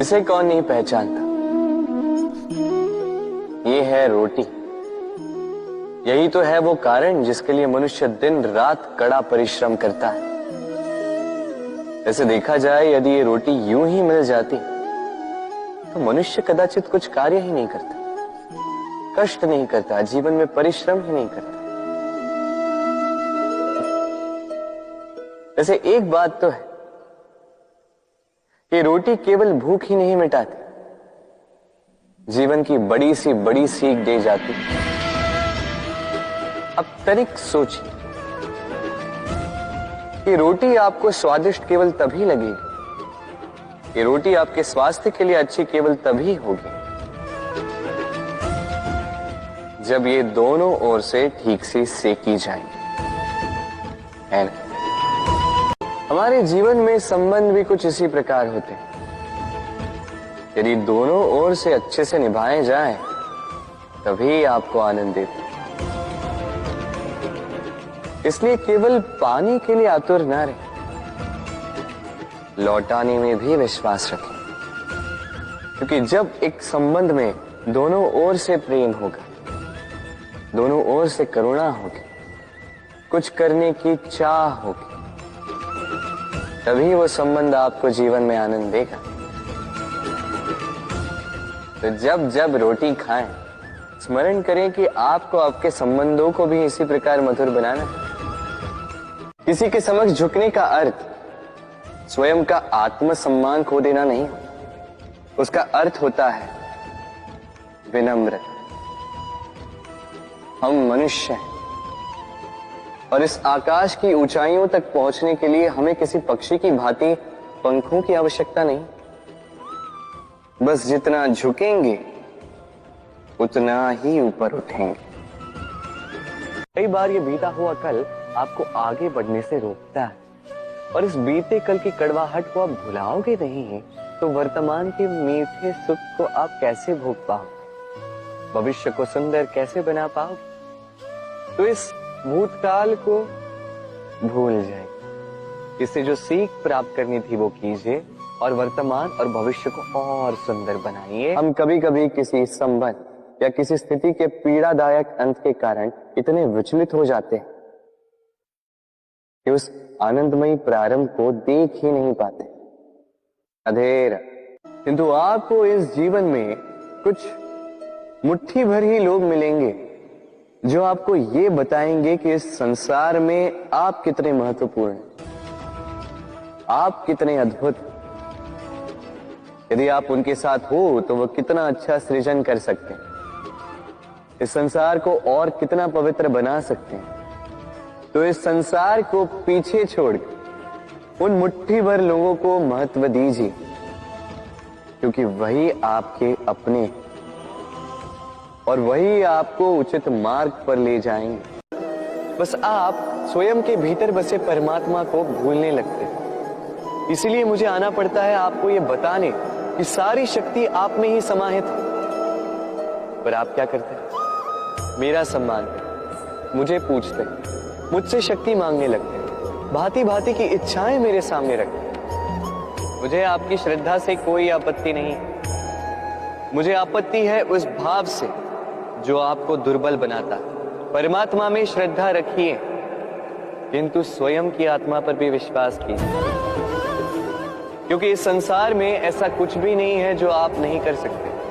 इसे कौन नहीं पहचानता। ये है रोटी। यही तो है वो कारण जिसके लिए मनुष्य दिन रात कड़ा परिश्रम करता है। ऐसे देखा जाए, यदि ये रोटी यूं ही मिल जाती तो मनुष्य कदाचित कुछ कार्य ही नहीं करता, कष्ट नहीं करता, जीवन में परिश्रम ही नहीं करता। वैसे एक बात तो है कि रोटी केवल भूख ही नहीं मिटाती, जीवन की बड़ी सी बड़ी सीख दे जाती। अब तनिक सोचिए कि रोटी आपको स्वादिष्ट केवल तभी लगेगी, कि रोटी आपके स्वास्थ्य के लिए अच्छी केवल तभी होगी जब ये दोनों ओर से ठीक से सेकी जाएगी, है ना? हमारे जीवन में संबंध भी कुछ इसी प्रकार होते हैं। यदि दोनों ओर से अच्छे से निभाए जाएं, तभी आपको आनंद देते। इसलिए केवल पाने के लिए आतुर ना रहे, लौटाने में भी विश्वास रखें। क्योंकि जब एक संबंध में दोनों ओर से प्रेम होगा, दोनों ओर से करुणा होगी, कुछ करने की चाह होगी, तभी वो संबंध आपको जीवन में आनंद देगा। तो जब जब रोटी खाएं, स्मरण करें कि आपको आपके संबंधों को भी इसी प्रकार मधुर बनाना है। किसी के समक्ष झुकने का अर्थ स्वयं का आत्मसम्मान खो देना नहीं, उसका अर्थ होता है विनम्र। हम मनुष्य हैं और इस आकाश की ऊंचाइयों तक पहुंचने के लिए हमें किसी पक्षी की भांति पंखों की आवश्यकता नहीं। बस जितना झुकेंगे उतना ही ऊपर उठेंगे। कई बार ये बीता हुआ कल आपको आगे बढ़ने से रोकता है, और इस बीते कल की कड़वाहट को आप भुलाओगे नहीं तो वर्तमान के मीठे सुख को आप कैसे भोग पाओगे, भविष्य को सुंदर कैसे बना पाओगे? तो इस भूतकाल को भूल जाए, इससे जो सीख प्राप्त करनी थी वो कीजिए और वर्तमान और भविष्य को और सुंदर बनाइए। हम कभी कभी किसी संबंध या किसी स्थिति के पीड़ादायक अंत के कारण इतने विचलित हो जाते हैं कि उस आनंदमयी प्रारंभ को देख ही नहीं पाते, अधेरा। किंतु आपको इस जीवन में कुछ मुट्ठी भर ही लोग मिलेंगे जो आपको ये बताएंगे कि इस संसार में आप कितने महत्वपूर्ण हैं, आप कितने अद्भुत। यदि आप उनके साथ हो तो वो कितना अच्छा सृजन कर सकते हैं, इस संसार को और कितना पवित्र बना सकते हैं। तो इस संसार को पीछे छोड़कर उन मुट्ठी भर लोगों को महत्व दीजिए, क्योंकि वही आपके अपने और वही आपको उचित मार्ग पर ले जाएंगे। बस आप स्वयं के भीतर बसे परमात्मा को भूलने लगते हैं। इसीलिए मुझे आना पड़ता है आपको ये बताने कि सारी शक्ति आप में ही समाहित है। पर आप क्या करते हैं? मेरा सम्मान करते, मुझे पूछते, मुझसे शक्ति मांगने लगते हैं, भांति भांति की इच्छाएं मेरे सामने रखते। मुझे आपकी श्रद्धा से कोई आपत्ति नहीं, मुझे आपत्ति है उस भाव से जो आपको दुर्बल बनाता है। परमात्मा में श्रद्धा रखिए, किंतु स्वयं की आत्मा पर भी विश्वास कीजिए, क्योंकि इस संसार में ऐसा कुछ भी नहीं है जो आप नहीं कर सकते।